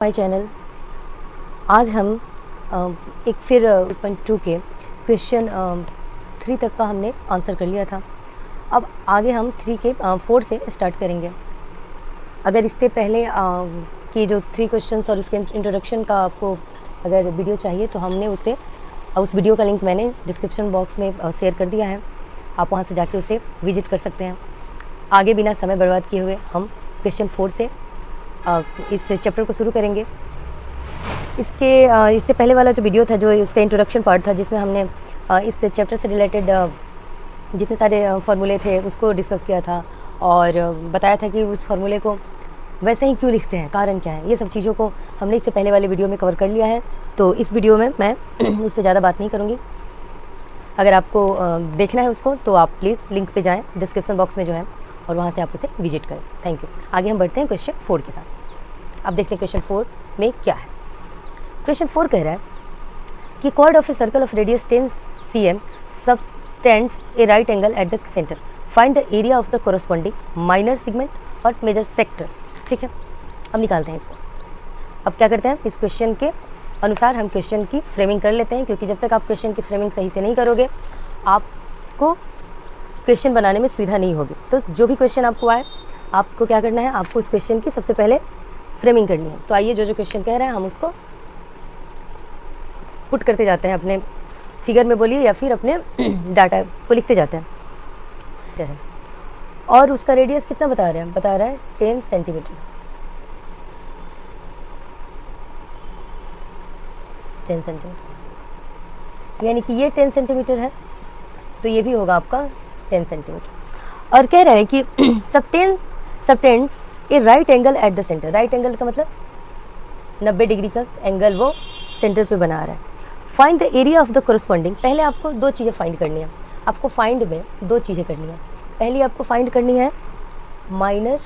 My channel. आज हम एक फिर 2 के क्वेश्चन 3 तक का हमने आंसर कर लिया था। अब आगे हम 3 के 4 से स्टार्ट करेंगे। अगर इससे पहले कि जो 3 क्वेश्चंस और उसके इंट्रोडक्शन का आपको अगर वीडियो चाहिए तो हमने उस वीडियो का लिंक मैंने डिस्क्रिप्शन बॉक्स में शेयर कर दिया है। आप वहाँ से जाके उसे विजिट कर सकते हैं। आगे बिना समय बर्बाद किए हुए हम क्वेश्चन 4 से इस चैप्टर को शुरू करेंगे। इससे पहले वाला जो वीडियो था, जो इसका इंट्रोडक्शन पार्ट था, जिसमें हमने इस चैप्टर से रिलेटेड जितने सारे फार्मूले थे उसको डिस्कस किया था और बताया था कि उस फार्मूले को वैसे ही क्यों लिखते हैं, कारण क्या है, ये सब चीज़ों को हमने इससे पहले वाले वीडियो में कवर कर लिया है। तो इस वीडियो में मैं उस पर ज़्यादा बात नहीं करूँगी। अगर आपको देखना है उसको तो आप प्लीज़ लिंक पे जाएँ डिस्क्रिप्शन बॉक्स में जो है, और वहाँ से आप उसे विजिट करें। Thank you. आगे हम बढ़ते हैं क्वेश्चन 4 के साथ। अब देखते हैं क्वेश्चन 4 में क्या है। क्वेश्चन 4 कह रहा है कि chord of a circle of radius 10 cm subtends a right angle at the centre, find the area of the corresponding minor segment और मेजर सेक्टर। ठीक है, अब निकालते हैं इसको। अब क्या करते हैं, इस क्वेश्चन के अनुसार हम क्वेश्चन की फ्रेमिंग कर लेते हैं, क्योंकि जब तक आप क्वेश्चन की फ्रेमिंग सही से नहीं करोगे आपको क्वेश्चन बनाने में सुविधा नहीं होगी। तो जो भी क्वेश्चन आपको आए, आपको क्या करना है, आपको उस क्वेश्चन की सबसे पहले फ्रेमिंग करनी है। तो आइए, जो क्वेश्चन कह रहे हैं हम उसको पुट करते जाते हैं, अपने फिगर में बोलिए या फिर अपने डाटा को लिखते जाते हैं। और उसका रेडियस कितना बता रहे हैं, बता रहा है 10 सेंटीमीटर। 10 सेंटीमीटर यानी कि ये 10 सेंटीमीटर है, तो ये भी होगा आपका 10 सेंटीमीटर। और कह रहा है कि subtends a right angle at the centre. Right angle का मतलब 90 डिग्री का एंगल वो सेंटर पे बना रहा है। Find the area of the corresponding. पहले आपको 2 चीज़ें फाइंड करनी है। आपको फाइंड में 2 चीज़ें करनी है। पहली आपको फाइंड करनी है माइनर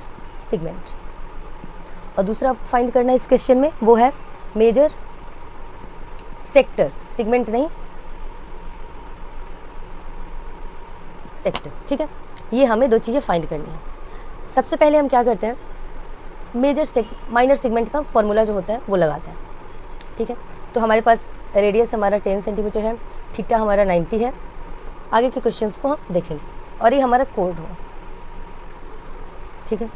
सेगमेंट, और दूसरा आपको फाइंड करना है इस क्वेश्चन में, वो है मेजर सेक्टर। सेगमेंट नहीं, सेक्टर। ठीक है, ये हमें 2 चीज़ें फाइंड करनी है। सबसे पहले हम क्या करते हैं, माइनर सेगमेंट का फॉर्मूला जो होता है वो लगाते हैं। ठीक है, तो हमारे पास रेडियस हमारा 10 सेंटीमीटर है, थीटा हमारा 90 है। आगे के क्वेश्चंस को हम देखेंगे और ये हमारा कोड होगा। ठीक है,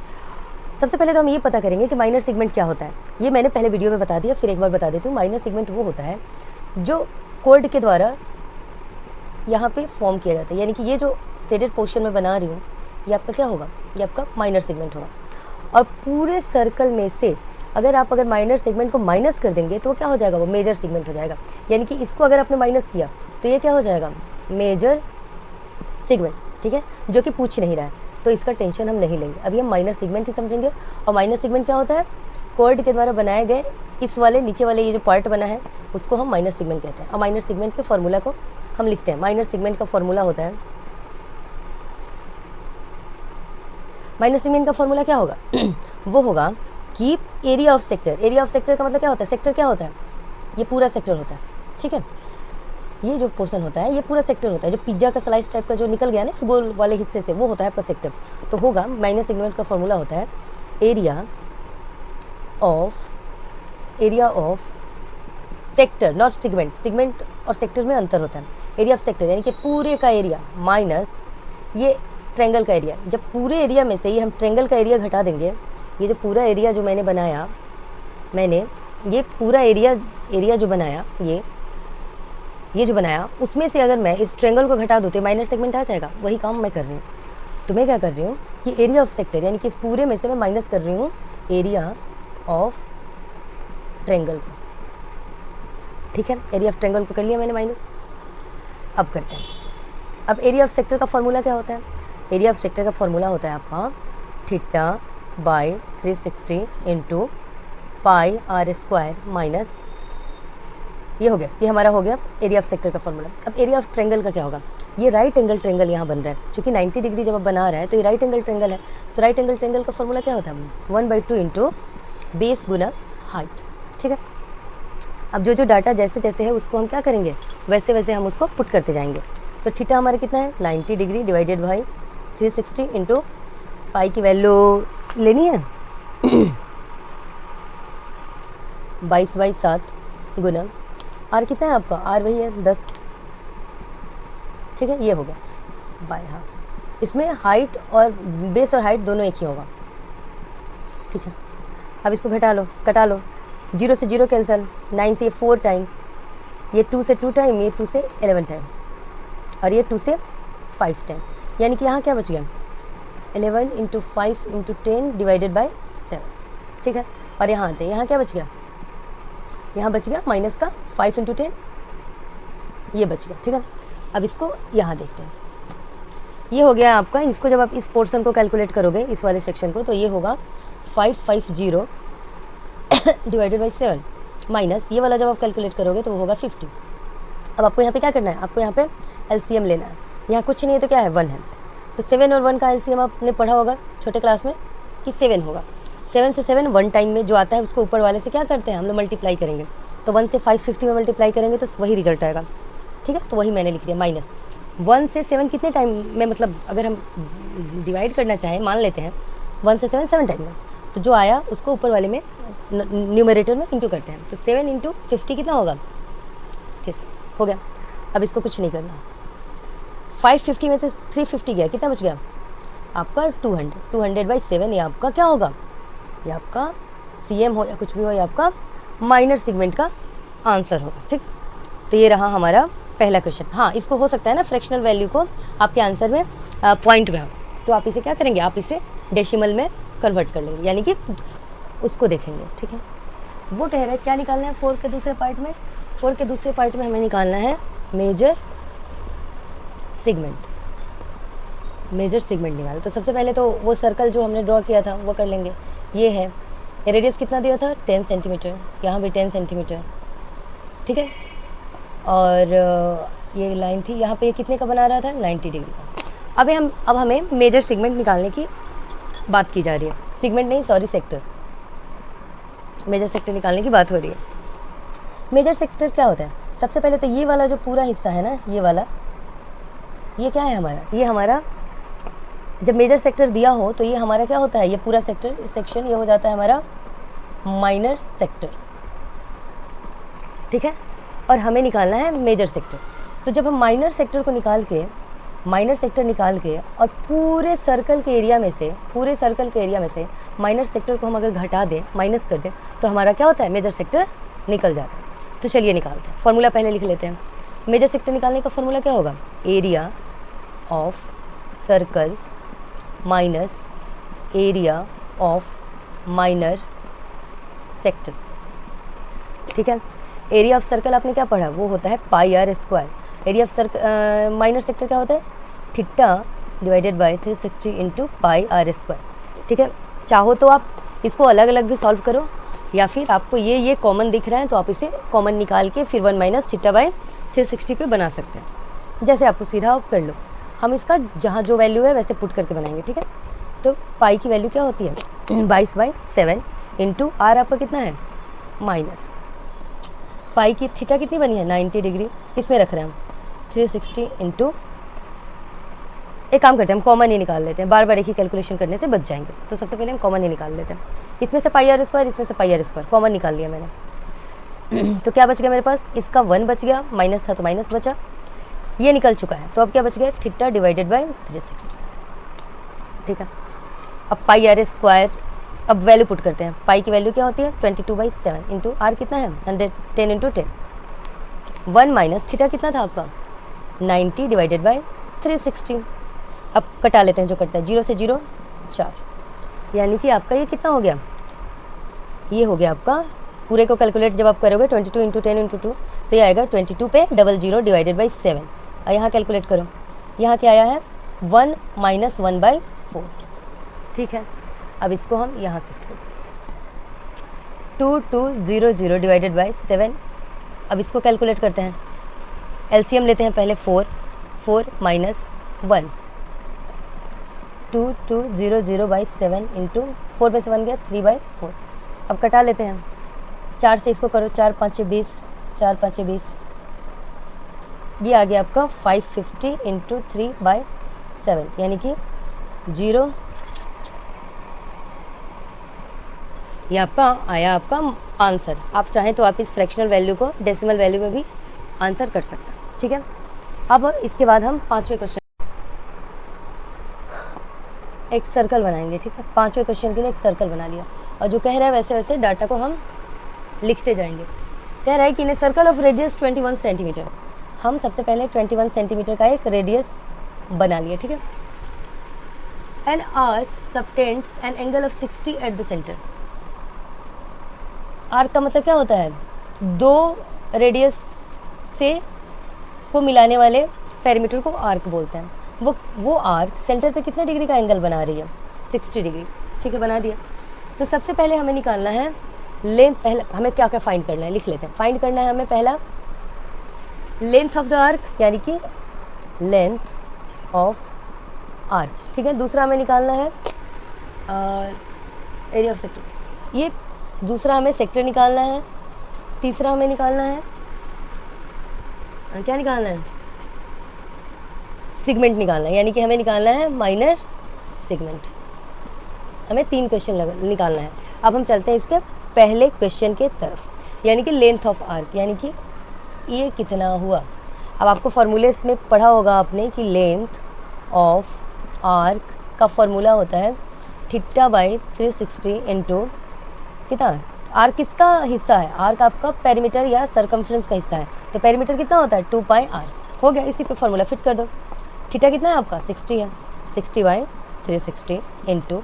सबसे पहले तो हम ये पता करेंगे कि माइनर सेगमेंट क्या होता है। ये मैंने पहले वीडियो में बता दिया, फिर एक बार बता देती हूँ। माइनर सेगमेंट वो होता है जो कोड के द्वारा यहाँ पे फॉर्म किया जाता है, यानी कि ये जो शेडेड पोर्शन में बना रही हूँ ये आपका क्या होगा, ये आपका माइनर सेगमेंट होगा। और पूरे सर्कल में से अगर माइनर सेगमेंट को माइनस कर देंगे तो क्या हो जाएगा, वो मेजर सेगमेंट हो जाएगा। यानी कि इसको अगर आपने माइनस किया तो ये क्या हो जाएगा, मेजर सेगमेंट। ठीक है, जो कि पूछ नहीं रहा है, तो इसका टेंशन हम नहीं लेंगे। अभी हम माइनर सेगमेंट ही समझेंगे। और माइनर सेगमेंट क्या होता है, कॉर्ड के द्वारा बनाए गए इस वाले नीचे वाले ये जो पार्ट बना है उसको हम माइनर सेगमेंट कहते हैं। और माइनर सेगमेंट के फॉर्मूला को हम लिखते हैं। माइनर सेगमेंट का फॉर्मूला होता है, माइनर सेगमेंट का फॉर्मूला क्या होगा वो होगा कि area of sector. Area of sector का मतलब क्या होता है, सेक्टर क्या होता है, ये पूरा सेक्टर होता है। ठीक है, ये जो पोर्शन होता है ये पूरा सेक्टर होता है। जो पिज्जा का स्लाइस टाइप का जो निकल गया ना इस गोल वाले हिस्से से, वो होता है आपका सेक्टर। तो होगा, माइनर सेगमेंट का फॉर्मूला होता है area of sector, not segment. Segment और सेक्टर में अंतर होता है। एरिया ऑफ सेक्टर यानी कि पूरे का एरिया माइनस ये ट्रायंगल का एरिया। जब पूरे एरिया में से ये हम ट्रायंगल का एरिया घटा देंगे, ये जो पूरा एरिया जो मैंने बनाया, ये पूरा एरिया जो बनाया, ये जो बनाया, उसमें से अगर मैं इस ट्रायंगल को घटा दूँ तो माइनर सेगमेंट आ जाएगा। वही काम मैं कर रही हूँ। तो मैं क्या कर रही हूँ कि एरिया ऑफ सेक्टर यानी कि इस पूरे में से मैं माइनस कर रही हूँ एरिया ऑफ ट्रायंगल को। ठीक है, एरिया ऑफ ट्रायंगल को कर लिया मैंने माइनस। अब करते हैं, अब एरिया ऑफ सेक्टर का फॉर्मूला क्या होता है। एरिया ऑफ सेक्टर का फॉर्मूला होता है आपका theta by 360 into pi r square minus, ये हो गया, ये हमारा हो गया एरिया ऑफ सेक्टर का फॉर्मूला। अब एरिया ऑफ ट्रायंगल का क्या होगा, ये राइट एंगल ट्रायंगल यहाँ बन रहा है, क्योंकि 90 डिग्री जब आप बना रहा है तो ये राइट एंगल ट्रायंगल है। तो राइट एंगल ट्रायंगल का फॉर्मूला क्या होता है, 1/2 इंटू बेस गुना हाइट। ठीक है, अब जो डाटा जैसे जैसे है उसको हम क्या करेंगे, वैसे वैसे हम उसको पुट करते जाएंगे। तो थीटा हमारा कितना है, 90 डिग्री डिवाइडेड बाई 360 इंटू पाई की वैल्यू लेनी है 22/7 गुना आर कितना है आपका, आर वही है 10, ठीक है, ये हो गया बाय, हाँ इसमें हाइट और बेस और हाइट दोनों एक ही होगा, ठीक है। अब इसको घटा लो, कटा लो, 0 से 0 कैंसिल, 9 से ये 4 टाइम, ये 2 से 2 टाइम, ये 2 से 11 टाइम, और ये 2 से 5 टाइम, यानी कि यहाँ क्या बच गया 11 × 5 × 10 डिवाइडेड बाई 7, ठीक है। और यहाँ आते हैं, यहाँ क्या बच गया, यहाँ बच गया माइनस का 5 × 10, ये बच गया, ठीक है। अब इसको यहाँ देखते हैं, ये हो गया आपका, इसको जब आप इस पोर्शन को कैलकुलेट करोगे इस वाले सेक्शन को, तो ये होगा 550 डिवाइडेड बाई 7 माइनस ये वाला जब आप कैलकुलेट करोगे तो वो होगा 50। अब आपको यहाँ पे क्या करना है, आपको यहाँ पे एलसीएम लेना है, यहाँ कुछ नहीं है तो क्या है 1 है, तो 7 और 1 का एलसीएम आपने पढ़ा होगा छोटे क्लास में कि 7 होगा, 7 से 7 1 टाइम में जो आता है उसको ऊपर वाले से क्या करते हैं हम लोग मल्टीप्लाई करेंगे, तो 1 से 550 में मल्टीप्लाई करेंगे तो वही रिजल्ट आएगा, ठीक है। तो वही मैंने लिख दिया माइनस 1 से 7 कितने टाइम में, मतलब अगर हम डिवाइड करना चाहें, मान लेते हैं 1 से 7 टाइम में, तो जो आया उसको ऊपर वाले में न्यूमरेटर में इंटू करते हैं, तो 7 × 50 कितना होगा, ठीक हो गया। अब इसको कुछ नहीं करना, 550 में से 350 गया, कितना बच गया आपका 200, 200/7, ये आपका क्या होगा, ये आपका सीएम हो या कुछ भी हो, ये आपका माइनर सेगमेंट का आंसर होगा, ठीक। तो ये रहा हमारा पहला क्वेश्चन। हाँ, इसको हो सकता है ना फ्रैक्शनल वैल्यू को आपके आंसर में पॉइंट में हो, तो आप इसे क्या करेंगे, आप इसे डेसिमल में कन्वर्ट कर लेंगे, यानी कि उसको देखेंगे, ठीक है। वो कह रहे हैं क्या निकालना है 4 के दूसरे पार्ट में, 4 के दूसरे पार्ट में हमें निकालना है मेजर सेगमेंट, मेजर सेगमेंट निकालना। तो सबसे पहले तो वो सर्कल जो हमने ड्रॉ किया था वो कर लेंगे, ये है, रेडियस कितना दिया था 10 सेंटीमीटर, यहाँ भी 10 सेंटीमीटर, ठीक है। और ये लाइन थी यहाँ पे, ये कितने का बना रहा था 90 डिग्री का। अब हमें मेजर सेगमेंट निकालने की बात की जा रही है, सेगमेंट नहीं सॉरी सेक्टर, मेजर सेक्टर निकालने की बात हो रही है। मेजर सेक्टर क्या होता है, सबसे पहले तो ये वाला जो पूरा हिस्सा है ना, ये वाला, ये क्या है हमारा, ये हमारा जब मेजर सेक्टर दिया हो तो ये हमारा क्या होता है, ये पूरा सेक्टर सेक्शन ये हो जाता है हमारा माइनर सेक्टर, ठीक है। और हमें निकालना है मेजर सेक्टर। तो जब हम माइनर सेक्टर को निकाल के और पूरे सर्कल के एरिया में से माइनर सेक्टर को हम अगर घटा दें, माइनस कर दें, तो हमारा क्या होता है मेजर सेक्टर निकल जाता है। तो चलिए निकालते हैं, फॉर्मूला पहले लिख लेते हैं। मेजर सेक्टर निकालने का फॉर्मूला क्या होगा, area of circle minus area of minor sector, ठीक है। एरिया ऑफ सर्कल आपने क्या पढ़ा, वो होता है πr²। Area of circle minor sector क्या होता है, थीटा डिवाइडेड बाय 360 × πr², ठीक है। चाहो तो आप इसको अलग अलग भी सॉल्व करो, या फिर आपको ये कॉमन दिख रहा है तो आप इसे कॉमन निकाल के फिर 1 - θ/360 पे बना सकते हैं, जैसे आपको सुविधा आप कर लो। हम इसका जहाँ जो वैल्यू है वैसे पुट करके बनाएंगे, ठीक है। तो पाई की वैल्यू क्या होती है 22/7 × r आपका कितना है माइनस, पाई की थीटा कितनी बनी है 90 डिग्री, इसमें रख रहे हैं हम 360 × एक काम करते हैं, हम कॉमन ही निकाल लेते हैं, बार बार एक ही कैलकुलेशन करने से बच जाएंगे। तो सबसे पहले हम कॉमन ही निकाल लेते हैं, इसमें से πr², इसमें से πr², कॉमन निकाल लिया मैंने। तो क्या बच गया मेरे पास, इसका 1 बच गया, माइनस था तो माइनस बचा, ये निकल चुका है। तो अब क्या बच गया थीटा डिवाइडेड बाय 360, ठीक है। अब πr², अब वैल्यू पुट करते हैं, पाई की वैल्यू क्या होती है 22/7 × r कितना है 110 × 10, 1 माइनस थीटा कितना था आपका 90 डिवाइडेड बाय 360। अब कटा लेते हैं, जो कटता है 0 से 0 4, यानी कि आपका ये कितना हो गया, ये हो गया आपका पूरे को कैलकुलेट जब आप करोगे 22 × 10 × 2 तो ये आएगा 22 पे 00 डिवाइडेड बाई 7। और यहाँ कैलकुलेट करो, यहाँ क्या आया है 1 - 1/4, ठीक है। अब इसको हम यहाँ से 2200 डिवाइडेड बाई 7, अब इसको कैलकुलेट करते हैं, एलसीएम लेते हैं पहले 4 - 1, 2200/7 × 4/7 गया 3/4। अब कटा लेते हैं, 4 से इसको करो, 4 × 5 = 20, 4 × 5 = 20, ये आ गया आपका 550 × 3/7, यानी कि 0, ये आपका आया आपका आंसर। आप चाहें तो आप इस फ्रैक्शनल वैल्यू को डेसिमल वैल्यू में भी आंसर कर सकते हैं, ठीक है। अब इसके बाद हम पाँचवें क्वेश्चन एक सर्कल बनाएंगे, ठीक है। पाँचवें क्वेश्चन के लिए एक सर्कल बना लिया और जो कह रहा है वैसे वैसे डाटा को हम लिखते जाएंगे। कह रहा है कि in a circle of radius 21 centimetre, हम सबसे पहले 21 सेंटीमीटर का एक रेडियस बना लिया, ठीक है। An arc subtends an angle of 60 eight the centre. Arc का मतलब क्या होता है? दो रेडियस से को मिलाने वाले पेरीमीटर को आर्क बोलते हैं। वो आर्क सेंटर पे कितने डिग्री का एंगल बना रही है? 60 डिग्री, ठीक है, बना दिया। तो सबसे पहले हमें निकालना है लेंथ। पहले हमें क्या क्या फाइंड करना है, लिख लेते हैं। फाइंड करना है हमें पहला लेंथ ऑफ द आर्क, यानी कि लेंथ ऑफ आर्क, ठीक है। दूसरा हमें निकालना है एरिया ऑफ सेक्टर, ये दूसरा हमें सेक्टर निकालना है। तीसरा हमें निकालना है क्या निकालना है? सेगमेंट निकालना है, यानी कि हमें निकालना है माइनर सेगमेंट। हमें 3 क्वेश्चन निकालना है। अब हम चलते हैं इसके पहले क्वेश्चन के तरफ, यानी कि लेंथ ऑफ आर्क, यानी कि ये कितना हुआ। अब आपको फार्मूले में पढ़ा होगा आपने कि लेंथ ऑफ आर्क का फॉर्मूला होता है θ/360 इंटू कितना। आर्क किसका हिस्सा है? आर्क आपका पेरीमीटर या सरकमफ्रेंस का हिस्सा है, तो पेरीमीटर कितना होता है? 2πr। हो गया, इसी पे फॉर्मूला फिट कर दो। थीटा कितना है आपका? 60 है। 60/360 इंटू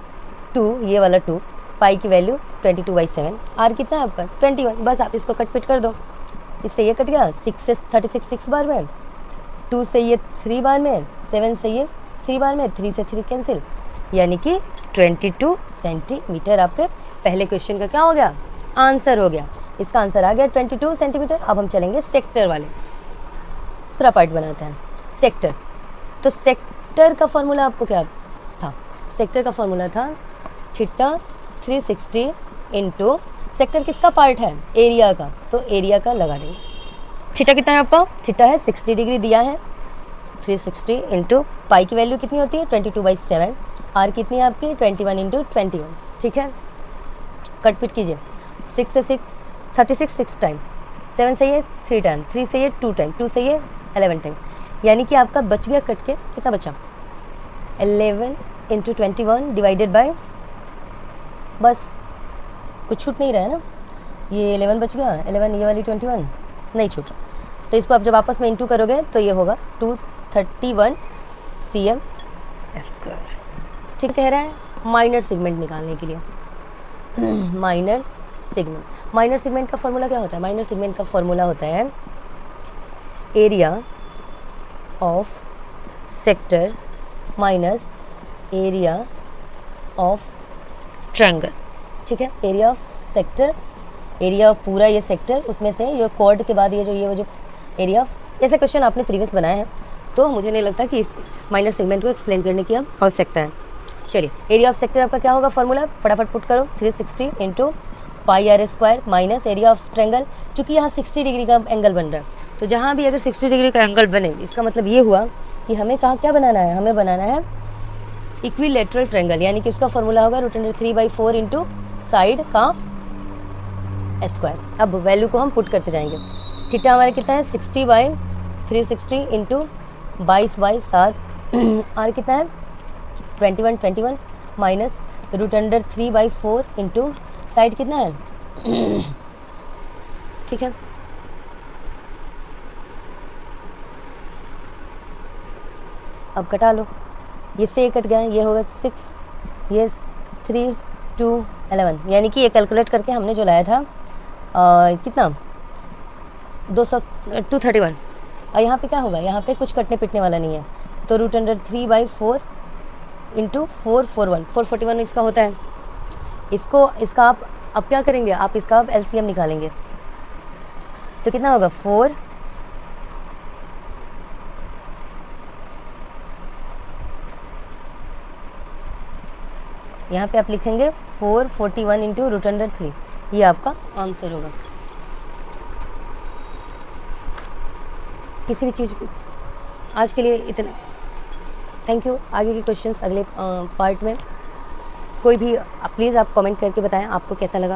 2, ये वाला 2, पाई की वैल्यू 22/7। आर कितना है आपका? 21। बस आप इसको कट पिट कर दो। इससे ये कट गया, 6 से 36 6 बार में, 2 से ये 3 बार में, 7 से ये 3 बार में, 3 से 3 कैंसिल, यानी कि 22 सेंटीमीटर आपके पहले क्वेश्चन का क्या हो गया? आंसर हो गया। इसका आंसर आ गया 22 सेंटीमीटर। अब हम चलेंगे सेक्टर वाले, दूसरा पार्ट बनाते हैं सेक्टर। तो सेक्टर का फॉर्मूला आपको क्या था? सेक्टर का फॉर्मूला था θ/360 इंटू, सेक्टर किसका पार्ट है? एरिया का, तो एरिया का लगा देंगे। थीटा कितना है आपका? थीटा है 60 डिग्री दिया है, 360 इंटू पाई की वैल्यू कितनी होती है? 22/7। आर कितनी है आपकी? 21 इंटू 21, ठीक है। कट पिट कीजिए, 6 से 6 36 6 टाइम, 7 से ये 3 टाइम, 3 से ये 2 टाइम, 2 से ये 11 टाइम, यानी कि आपका बच गया कट के कितना बचा? 11 इंटू 21 डिवाइडेड बाय, बस कुछ छूट नहीं रहा है ना, ये 11 बच गया, 11 ये वाली 21 नहीं छूट रहा। तो इसको आप जब आपस में इंटू करोगे तो ये होगा 231 cm²। ठीक कह रहा है माइनर सेगमेंट निकालने के लिए। माइनर सेगमेंट, माइनर सेगमेंट का फॉर्मूला क्या होता है? माइनर सेगमेंट का फॉर्मूला होता है area of sector minus area of triangle, ठीक है। Area of sector, area of पूरा ये सेक्टर, उसमें से ये कॉर्ड के बाद ये जो एरिया ऑफ, ऐसे क्वेश्चन आपने प्रीवियस बनाए हैं, तो मुझे नहीं लगता कि इस माइनर सेगमेंट को एक्सप्लेन करने की अब आवश्यकता है। चलिए, एरिया ऑफ सेक्टर आपका क्या होगा फॉर्मूला? फटाफट पुट करो, 360 into πr² minus area of triangle. चूँकि यहाँ 60 डिग्री का एंगल बन रहा है, तो जहाँ भी अगर 60 डिग्री का एंगल बने, इसका मतलब ये हुआ कि हमें कहाँ क्या बनाना है? हमें बनाना है इक्विलेटरल ट्रायंगल, यानी कि उसका फॉर्मूला होगा √3/4 इंटू साइड का स्क्वायर। अब वैल्यू को हम पुट करते जाएंगे। थीटा हमारे कितना है? 60/360 इंटू 22/7। आर कितना है? 21 माइनस √3/4 इंटू साइड कितना है? ठीक है, अब कटा लो, ये से कट गया, ये होगा 6, ये 3 2 11, यानी कि ये कैलकुलेट करके हमने जो लाया था कितना? 231। और यहाँ पे क्या होगा? यहाँ पे कुछ कटने पिटने वाला नहीं है, तो √3/4 इंटू 441 इसका होता है। इसका आप अब क्या करेंगे? आप इसका अब LCM निकालेंगे, तो कितना होगा? 4 यहाँ पे आप लिखेंगे 441 इंटू √3, ये आपका आंसर होगा। किसी भी चीज़ आज के लिए इतना, थैंक यू। आगे के क्वेश्चंस अगले पार्ट में, कोई भी प्लीज़ आप कमेंट करके बताएं आपको कैसा लगा।